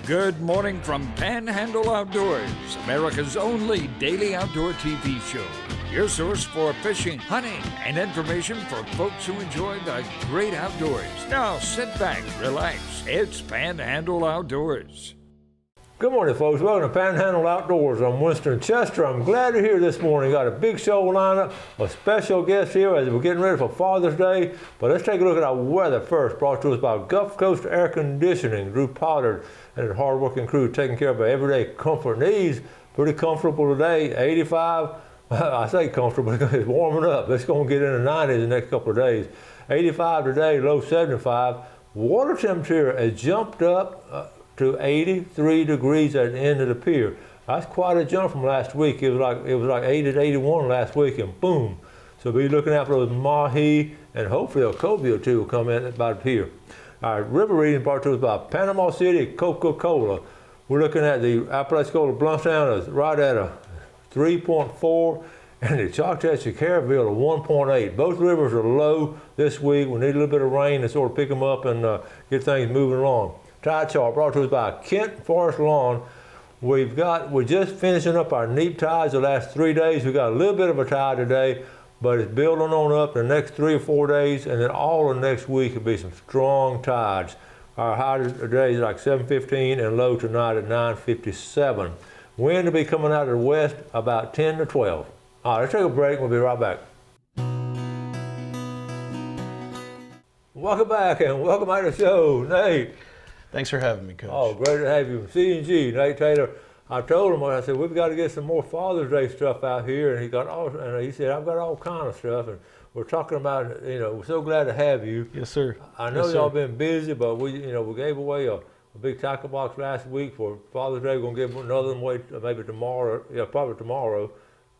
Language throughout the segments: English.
Good morning from Panhandle Outdoors, America's only daily outdoor TV show. Your source for fishing, hunting, and information for folks who enjoy the great outdoors. Now sit back, relax. It's Panhandle Outdoors. Good morning, folks. Welcome to Panhandle Outdoors. I'm Winston Chester. I'm glad you're here this morning. Got a big show lineup, a special guest here as we're getting ready for Father's Day. But let's take a look at our weather first, brought to us by Gulf Coast Air Conditioning. Drew Pollard and his hard-working crew taking care of our everyday comfort needs. Pretty comfortable today, 85. I say comfortable because it's warming up. It's going to get in the 90s the next couple of days. 85 today, low 75. Water temperature has jumped up to 83 degrees at the end of the pier. That's quite a jump from last week. It was like 80 to 81 last week, and boom. So be looking out for those mahi, and hopefully a cobia too will come in by the pier. All right, river reading brought to us by Panama City Coca-Cola. We're looking at the Apalachicola Bluntstown is right at a 3.4, and the Choctaw Caryville a 1.8. Both rivers are low this week. We need a little bit of rain to sort of pick them up and get things moving along. Tide chart brought to us by Kent Forest Lawn. We're just finishing up our neap tides the last 3 days. We got a little bit of a tide today, but it's building on up the next 3 or 4 days, and then all of next week will be some strong tides. Our high today is like 7:15 and low tonight at 9:57. Wind will be coming out of the west about 10 to 12. All right, let's take a break. We'll be right back. Welcome back, and welcome back to the show, Nate. Thanks for having me, Coach. Oh, great to have you. C&G, Nate Taylor. I told him, I said, we've got to get some more Father's Day stuff out here. And he said, I've got all kind of stuff. And we're talking about, we're so glad to have you. Yes, sir. I know yes, y'all sir. been busy, but we gave away a big tackle box last week for Father's Day. We're going to give another one away maybe tomorrow. Yeah, probably tomorrow.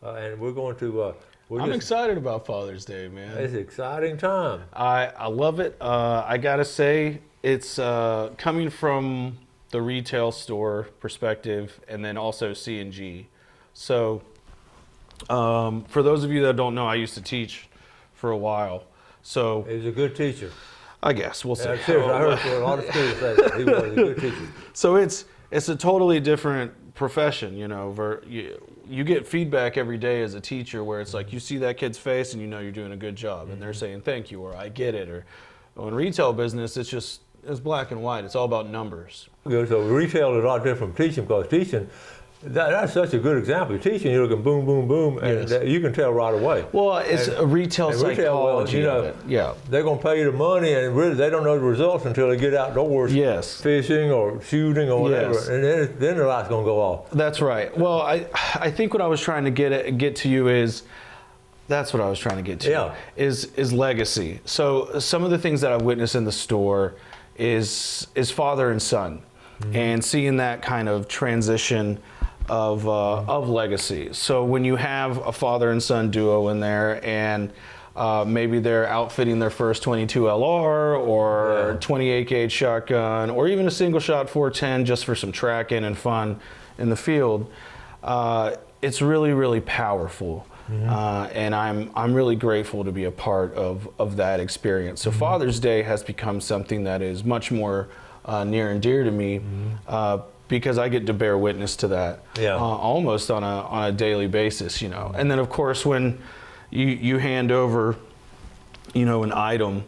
And we're going to... I'm excited about Father's Day, man. It's an exciting time. I love it. I got to say, it's coming from the retail store perspective and then also C&G. So for those of you that don't know, I used to teach for a while. So He's a good teacher. I guess we'll see. Yeah, seriously, I heard a lot of students say that. He was a good teacher. So it's a totally different profession, you get feedback every day as a teacher where it's like you see that kid's face and you're doing a good job and they're saying thank you or I get it. Or in retail business, it's black and white. It's all about numbers. So retail is a lot different from teaching, because teaching, that's such a good example. Teaching, you're looking boom, boom, boom, and Yes. You can tell right away. Well, it's a retail psychology of it. Yeah. They're going to pay you the money, and really they don't know the results until they get outdoors Yes. fishing or shooting or whatever, Yes. and then the light's going to go off. That's right. Well, I think what I was trying to get to you is, that's what I was trying to get to. Yeah. Is legacy. So some of the things that I've witnessed in the store is father and son, and seeing that kind of transition of legacy. So when you have a father and son duo in there, and maybe they're outfitting their first 22 LR or 28 gauge shotgun, or even a single shot 410 just for some tracking and fun in the field, it's really, really powerful. And I'm really grateful to be a part of that experience. So Father's Day has become something that is much more near and dear to me, because I get to bear witness to that almost on a daily basis, And then of course when you hand over, an item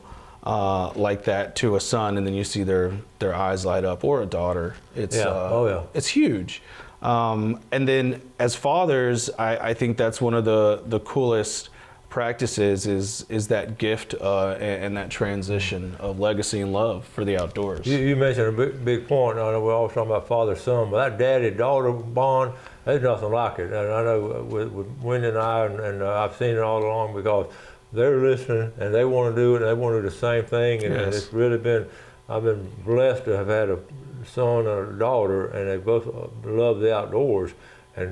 like that to a son, and then you see their eyes light up, or a daughter, it's huge. And then as fathers, I think that's one of the coolest practices is that gift and that transition of legacy and love for the outdoors. You mentioned a big point. I know we're always talking about father-son, but that daddy-daughter bond, there's nothing like it. And I know with Wendy and I, and I've seen it all along, because they're listening and they want to do it, and they want to do the same thing. And it's really I've been blessed to have had a son and a daughter, and they both love the outdoors. And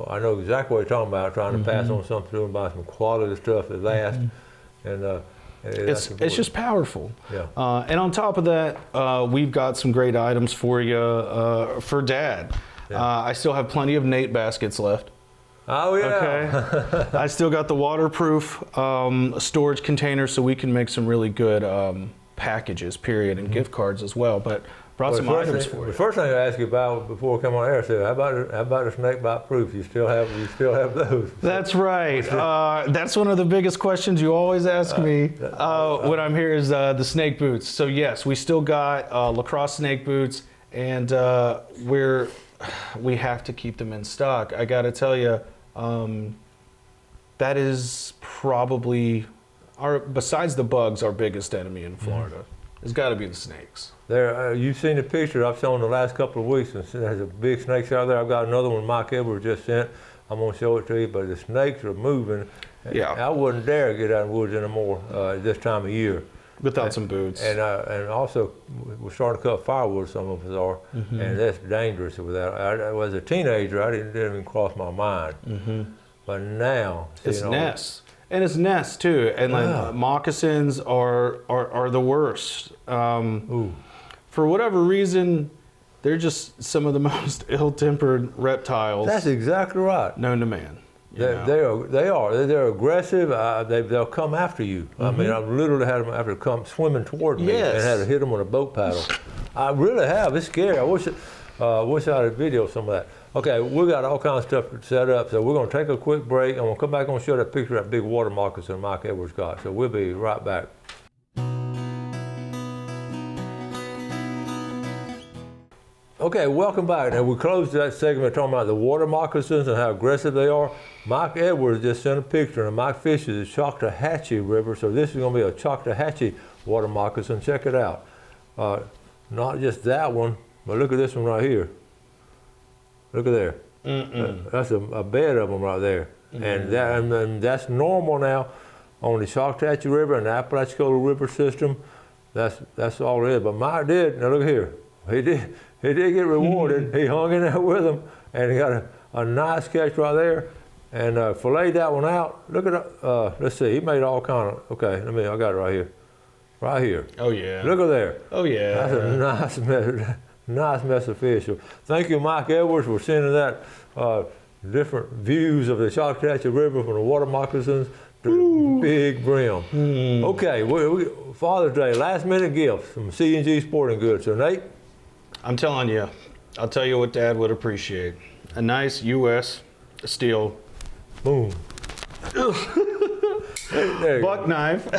I know exactly what you're talking about, trying to pass on something to them, buy some quality stuff that lasts. And it's just powerful. Yeah. And on top of that, we've got some great items for you for Dad. Yeah. I still have plenty of Nate baskets left. Oh yeah. Okay. I still got the waterproof storage containers, so we can make some really good packages, period, and gift cards as well. But Brought some items for The you. first thing I ask you about before we come on air, so how about the snake bite proof? You still have those? That's right. That's one of the biggest questions you always ask me when I'm here is the snake boots. So yes, we still got lacrosse snake boots, and we have to keep them in stock. I got to tell you, that is probably besides the bugs, our biggest enemy in Florida. It's got to be the snakes. You've seen the picture I've shown the last couple of weeks, and there's a big snakes out there. I've got another one Mike Edwards just sent. I'm gonna show it to you, but the snakes are moving. Yeah. I wouldn't dare get out in the woods anymore this time of year. Without some boots. And also, we're starting to cut firewood, some of us are, and that's dangerous without. I was a teenager, I didn't even cross my mind. But now, it's nests. And it's nests too, and like moccasins are the worst. For whatever reason, they're just some of the most ill-tempered reptiles. That's exactly right. Known to man. They're aggressive. They'll come after you. I mean, I've literally had them after come swimming toward me and had to hit them with a boat paddle. I really have. It's scary. I wish I had video some of that. Okay, we got all kinds of stuff set up, so we're going to take a quick break, and we'll come back and show that picture of that big water moccasin Mike Edwards got. So we'll be right back. Okay, welcome back. Now, we closed that segment talking about the water moccasins and how aggressive they are. Mike Edwards just sent a picture, and Mike fishes the Choctawhatchee River, so this is going to be a Choctawhatchee water moccasin. Check it out. Not just that one, but look at this one right here. Look at there. That's a bed of them right there. And that's normal now on the Choctawhatchee River and the Apalachicola River system. That's all it is. But Mike did. Now look here. He did get rewarded. He hung in there with them, and he got a nice catch right there, and filleted that one out. Look at let's see. He made all kind of. Okay, I got it right here. Right here. Oh yeah. Look at there. Oh yeah. That's a nice mess. Nice mess of fish. So thank you, Mike Edwards, for sending that different views of the Choctawhatchee River from the water moccasins to the big brim. Okay, Father's Day, last minute gifts from C&G Sporting Goods. So Nate? I'm telling you, I'll tell you what Dad would appreciate. A nice U.S. steel Boom. buck knife.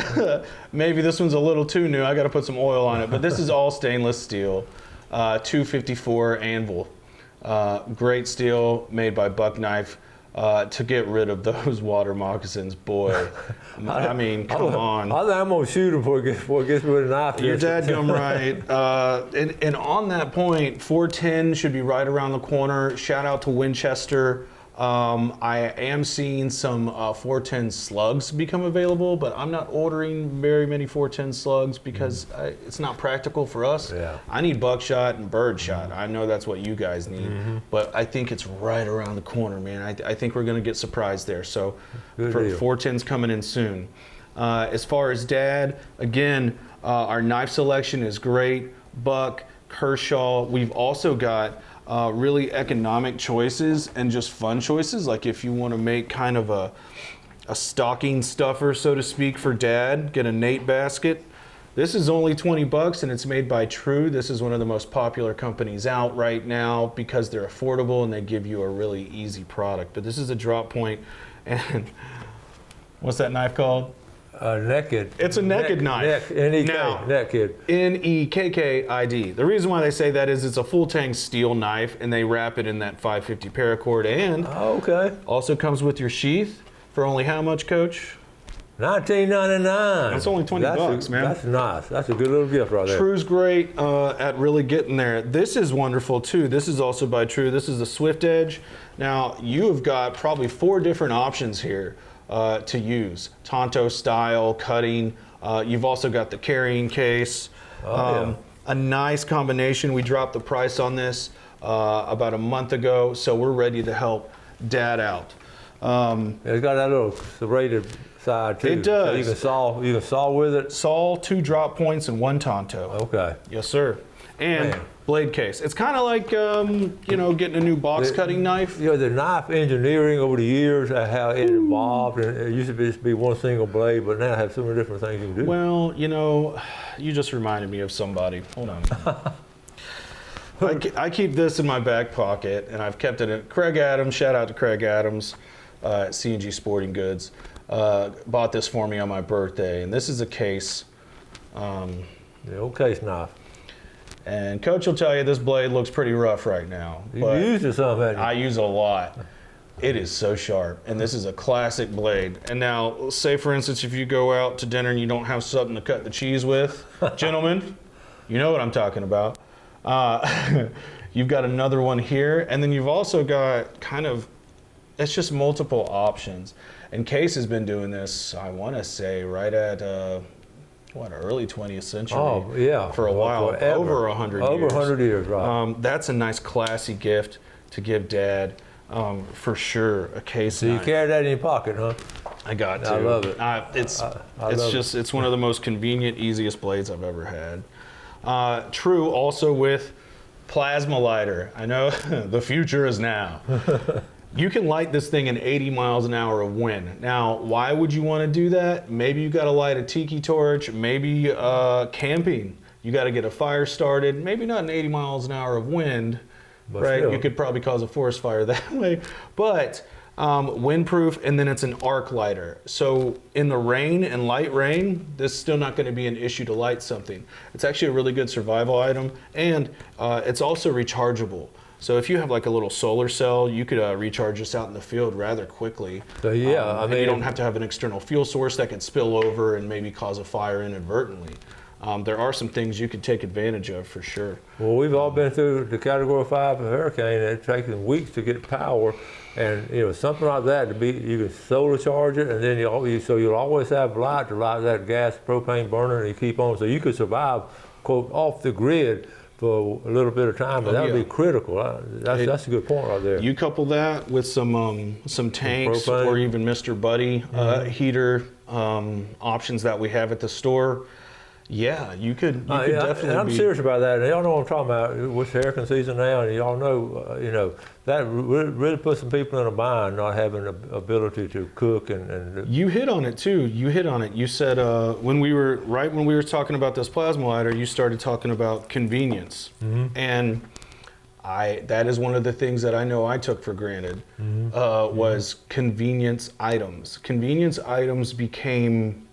Maybe this one's a little too new. I got to put some oil on it, but this is all stainless steel. 254 anvil. Great steel made by Buck Knife to get rid of those water moccasins. Boy, I mean, come on. I think I'm going to shoot him before it gets rid of the knife. Your dad come right. And on that point, 410 should be right around the corner. Shout out to Winchester. I am seeing some 410 slugs become available, but I'm not ordering very many 410 slugs because it's not practical for us. Yeah. I need buckshot and birdshot. I know that's what you guys need, but I think it's right around the corner, man. I think we're going to get surprised there. So Good for deal. 410's coming in soon. As far as Dad, again, our knife selection is great. Buck, Kershaw. We've also got really economic choices and just fun choices. Like if you want to make kind of a stocking stuffer, so to speak, for Dad, get a Nate basket. This is only 20 bucks and it's made by True. This is one of the most popular companies out right now because they're affordable and they give you a really easy product. But this is a drop point, and what's that knife called? Naked. It's a naked knife. N-E-K, Now, naked. N-E-K-K-I-D. The reason why they say that is it's a full tang steel knife and they wrap it in that 550 paracord, and Okay. also comes with your sheath for only how much, Coach? $19.99. That's only 20 bucks, man. That's nice. That's a good little gift right there. True's great at really getting there. This is wonderful too. This is also by True. This is the Swift Edge. Now you have got probably 4 different options here to use. Tonto style, cutting. You've also got the carrying case. A nice combination. We dropped the price on this about a month ago, so we're ready to help Dad out. It's got that little serrated side too. It does. So you can saw with it. Saw, 2 drop points, and 1 Tonto. Okay. Yes, sir. And Man. blade case. It's kind of like, getting a new box cutting knife. You know, the knife engineering over the years, how it evolved, and it used to just be one single blade, but now I have so many different things you can do. Well, you just reminded me of somebody. Hold on. I keep this in my back pocket, and I've kept it in. Craig Adams, shout out to Craig Adams at C&G Sporting Goods, bought this for me on my birthday, and this is a case. The old case knife. And Coach will tell you this blade looks pretty rough right now. You used it some, haven't you? I use it a lot. It is so sharp, and this is a classic blade. And now, say for instance, if you go out to dinner and you don't have something to cut the cheese with, gentlemen, you know what I'm talking about. You've got another one here, and then you've also got kind of, it's just multiple options. And Case has been doing this, I want to say, right at early 20th century. Oh, yeah. For a while, Forever. over 100 years. Over 100 years, right. That's a nice, classy gift to give Dad. For sure, a case. So you carry that in your pocket, huh? I got to. I love it. It's one of the most convenient, easiest blades I've ever had. True, also with plasma lighter. I know the future is now. You can light this thing in 80 miles an hour of wind. Now, why would you want to do that? Maybe you got to light a tiki torch. Maybe camping. You got to get a fire started. Maybe not in 80 miles an hour of wind. But right, still, you could probably cause a forest fire that way, but windproof, and then it's an arc lighter. So in the rain and light rain, this is still not going to be an issue to light something. It's actually a really good survival item, and it's also rechargeable. So if you have like a little solar cell, you could recharge this out in the field rather quickly. So yeah, I mean, you don't have to have an external fuel source that could spill over and maybe cause a fire inadvertently. There are some things you could take advantage of for sure. Well, we've all been through the Category 5 hurricane, and it's taken weeks to get power, and something like that you can solar charge it, and then you'll always have light to light that gas propane burner, and you keep on, so you could survive, quote, off the grid for a little bit of time, but that would be critical. That's a good point right there. You couple that with some tanks or even Mr. Buddy heater options that we have at the store. Yeah, you could definitely. And I'm serious about that. And y'all know what I'm talking about. With hurricane season now, and y'all know, that really puts some people in a bind, not having the ability to cook and. You hit on it too. You said when we were talking about this plasma lighter, you started talking about convenience, and that is one of the things that I know I took for granted was convenience items. Convenience items became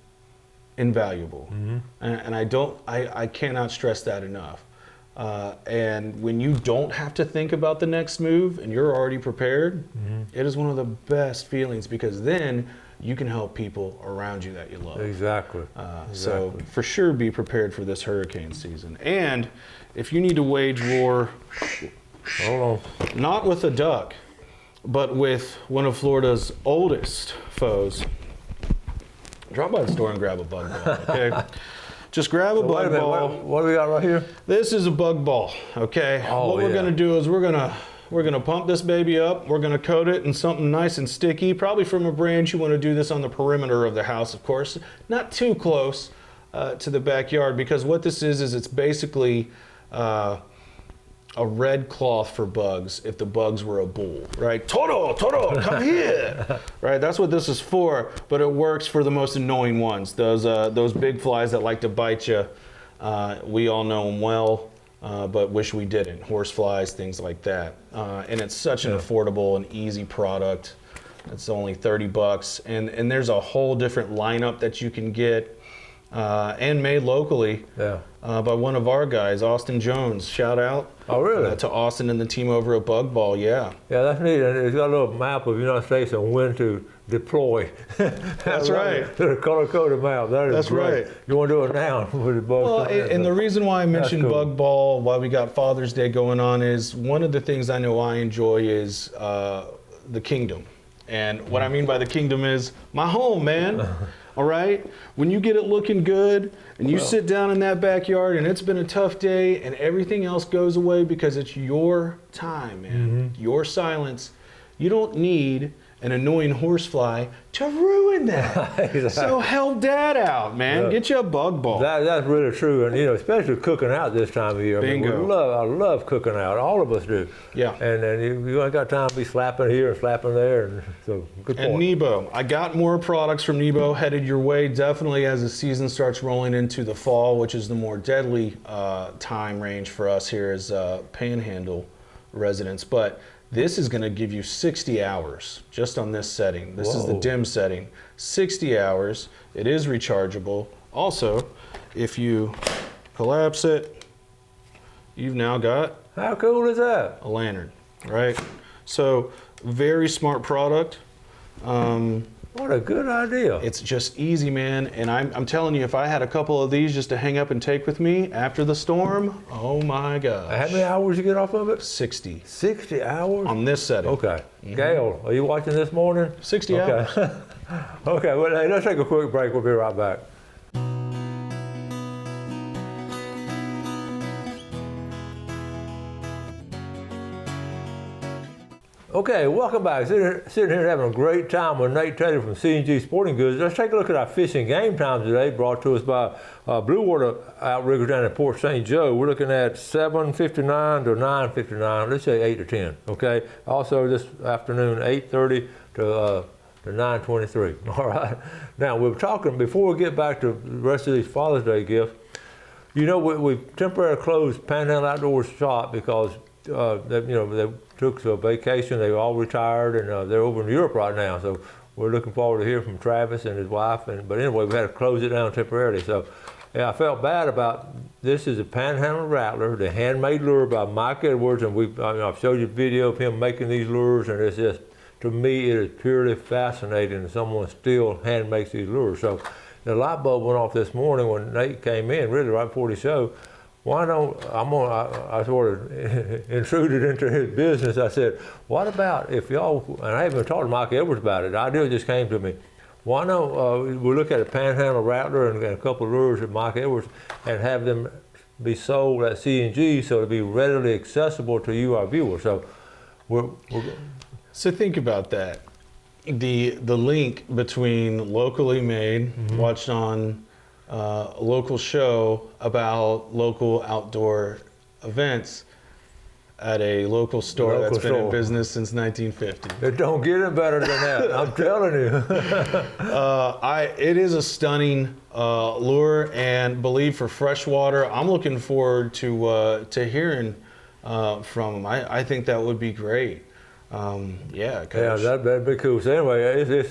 invaluable, and I cannot stress that enough. And when you don't have to think about the next move and you're already prepared, it is one of the best feelings, because then you can help people around you that you love. Exactly. So for sure, be prepared for this hurricane season. And if you need to wage war, not with a duck, but with one of Florida's oldest foes, drop by the store and grab a bug ball, okay? Just grab a bug ball. What do we got right here? This is a bug ball, okay? What we're gonna do is we're gonna pump this baby up. We're gonna coat it in something nice and sticky, probably from a brand. You wanna do this on the perimeter of the house, of course. Not too close to the backyard, because what this is it's basically a red cloth for bugs if the bugs were a bull, right? Toro, come here, right? That's what this is for, but it works for the most annoying ones. Those big flies that like to bite you. We all know them well, but wish we didn't. Horse flies, things like that. And it's such an affordable and easy product. It's only $30, and there's a whole different lineup that you can get. And made locally by one of our guys, Austin Jones. Shout out. Oh, really? To Austin and the team over at Bug Ball, yeah. Yeah, that's neat. And it's got a little map of the United States and when to deploy. That's right. The color-coded map. That's great. Right. You want to do it now with the bugs. Well, and the reason why I mentioned Bug Ball, why we got Father's Day going on, is one of the things I know I enjoy is the kingdom. And what I mean by the kingdom is my home, man. All right? When you get it looking good and you sit down in that backyard and it's been a tough day and everything else goes away because it's your time, man. Your silence. You don't need an annoying horsefly to ruin that. Exactly. So help Dad out, man. Yeah. Get you a bug ball. That's really true, and especially cooking out this time of year. Bingo. I love cooking out. All of us do. Yeah. And you ain't got time to be slapping here and slapping there, and so good point. And Nebo, I got more products from Nebo headed your way. Definitely as the season starts rolling into the fall, which is the more deadly time range for us here as Panhandle residents. But this is going to give you 60 hours just on this setting. This is the dim setting. 60 hours. It is rechargeable. Also, if you collapse it, you've now got How cool is that? a lantern, right? So, very smart product. What a good idea. It's just easy, man. And I'm telling you, if I had a couple of these just to hang up and take with me after the storm, oh my gosh. How many hours you get off of it? 60 60 hours? on this setting. Okay. Gail, are you watching this morning? 60 hours. Okay. Okay, well, hey, let's take a quick break. We'll be right back. Okay, welcome back. Sitting here having a great time with Nate Taylor from C&G Sporting Goods. Let's take a look at our fishing game time today, brought to us by Blue Water Outriggers down at Port St. Joe. We're looking at 7:59 to 9:59. Let's say 8 to 10. Okay. Also this afternoon, 8:30 to 9:23. All right. Now we were talking before we get back to the rest of these Father's Day gifts. We temporarily closed Panhandle Outdoors shop because they took a vacation. They were all retired, and they're over in Europe right now. So we're looking forward to hearing from Travis and his wife. But anyway, we had to close it down temporarily. So yeah, I felt bad about this. Is a Panhandle Rattler, the handmade lure by Mike Edwards, and I've showed you a video of him making these lures, and it's just, to me, it is purely fascinating that someone still hand makes these lures. So the light bulb went off this morning when Nate came in, really right before the show. I sort of intruded into his business. I said, what about if y'all, and I haven't talked to Mike Edwards about it, the idea just came to me. Why don't we look at a Panhandle Rattler and a couple of lures at Mike Edwards and have them be sold at C&G so it'll be readily accessible to you, our viewers. So So think about that. The link between locally made, watched on a local show about local outdoor events at a local store that's been in business since 1950. It don't get any better than that, I'm telling you. It is a stunning lure, and believe for freshwater, I'm looking forward to hearing from them. I think that would be great. Yeah, that'd be cool. So anyway, it's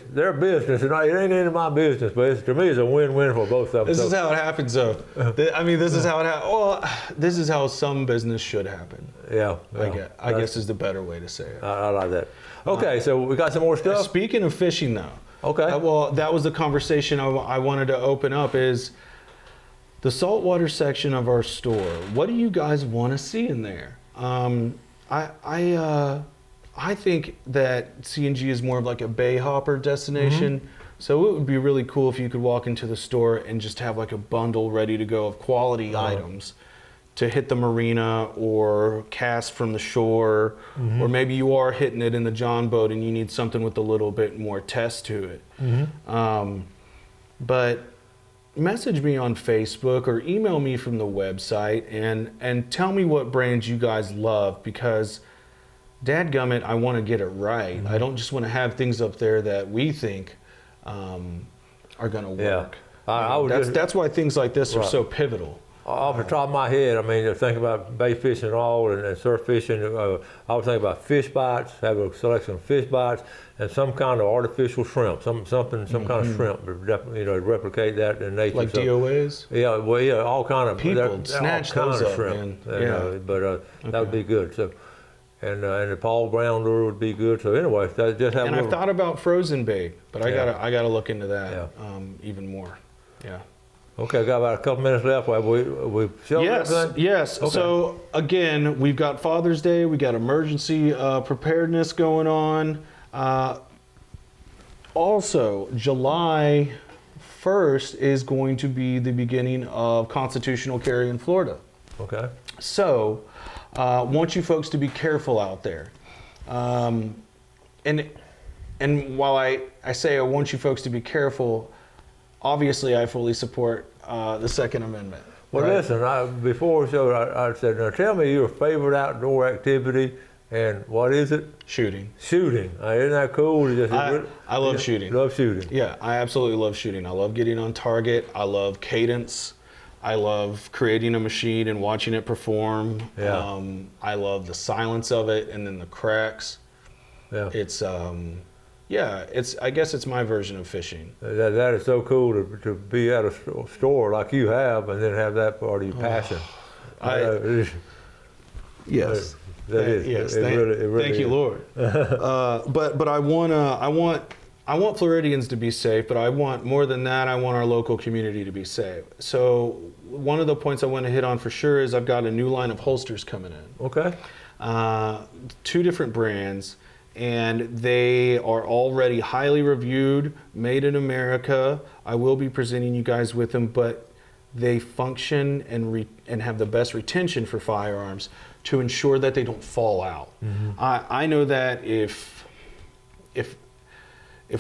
their business. It ain't any of my business, but to me, it's a win-win for both of them. This is how it happens, though. This is how it happens. Well, this is how some business should happen. Yeah. I guess is the better way to say it. I like that. Okay, so we got some more stuff? Speaking of fishing, though. Okay. Well, that was the conversation I wanted to open up is the saltwater section of our store. What do you guys want to see in there? I think that C&G is more of like a bay hopper destination. So it would be really cool if you could walk into the store and just have like a bundle ready to go of quality items to hit the marina or cast from the shore, or maybe you are hitting it in the John boat and you need something with a little bit more test to it. But message me on Facebook or email me from the website and tell me what brands you guys love, because dadgummit, I want to get it right. I don't just want to have things up there that we think are going to work. That's why things like this are so pivotal. Off the top of my head, I mean, just think about bait fishing and all, and surf fishing. I would think about fish bites, have a selection of fish bites, and some kind of artificial shrimp, some kind of shrimp, to replicate that in nature. Like DOAs? Yeah, well, yeah, all kind of people snatch those up, shrimp. Man. That would be good. So, and the Paul Brown lure would be good. So anyway, just have. And I've thought about frozen bait, but I gotta look into that even more. Yeah. Okay, I got about a couple minutes left. We showed everything? Yes. Okay. So again, we've got Father's Day, we got emergency preparedness going on. Also, July 1st is going to be the beginning of constitutional carry in Florida. Okay. So, want you folks to be careful out there. And and while I say I want you folks to be careful, obviously I fully support the Second Amendment. Well, right? listen, before the show, I said, now tell me your favorite outdoor activity, and what is it? Shooting. Shooting. Isn't that cool? I love shooting. Love shooting. Yeah, I absolutely love shooting. I love getting on target. I love cadence. I love creating a machine and watching it perform. Yeah. I love the silence of it and then the cracks. Yeah. It's I guess it's my version of fishing. That is so cool to be at a store like you have, and then have that part of your passion. Yes. That is. Yes. It really thank you, is. Lord. But I want Floridians to be safe, but I want more than that. I want our local community to be safe. So one of the points I want to hit on for sure is I've got a new line of holsters coming in. Okay. 2 different brands, and they are already highly reviewed, made in America. I will be presenting you guys with them, but they function and have the best retention for firearms to ensure that they don't fall out. Mm-hmm. I know that if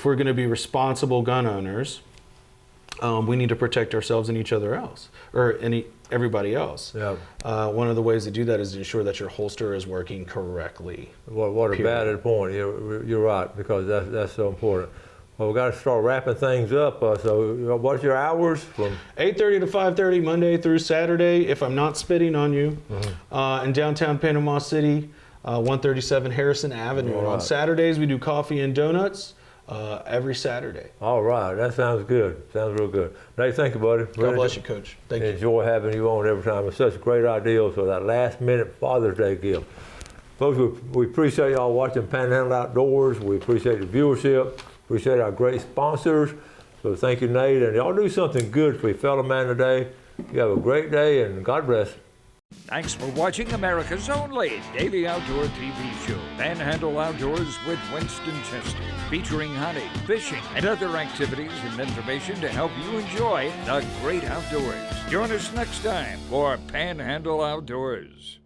we're going to be responsible gun owners, we need to protect ourselves and each other else, or everybody else. Yeah. One of the ways to do that is to ensure that your holster is working correctly. What a valid point. You're right, because that's so important. Well, we've got to start wrapping things up. So what's your hours? From 8:30 to 5:30, Monday through Saturday, if I'm not spitting on you, in downtown Panama City, 137 Harrison Avenue. All right. On Saturdays, we do coffee and donuts every Saturday. All right, that sounds good. Sounds real good. Nate, thank you, buddy. God bless you, Coach. Thank you. Enjoy having you on every time. It's such a great idea for that last-minute Father's Day gift. Folks, we appreciate y'all watching Panhandle Outdoors. We appreciate the viewership. Appreciate our great sponsors. So thank you, Nate. And y'all do something good for your fellow man today. You have a great day, and God bless. Thanks for watching America's only daily outdoor TV show, Panhandle Outdoors with Winston Chester, featuring hunting, fishing, and other activities and information to help you enjoy the great outdoors. Join us next time for Panhandle Outdoors.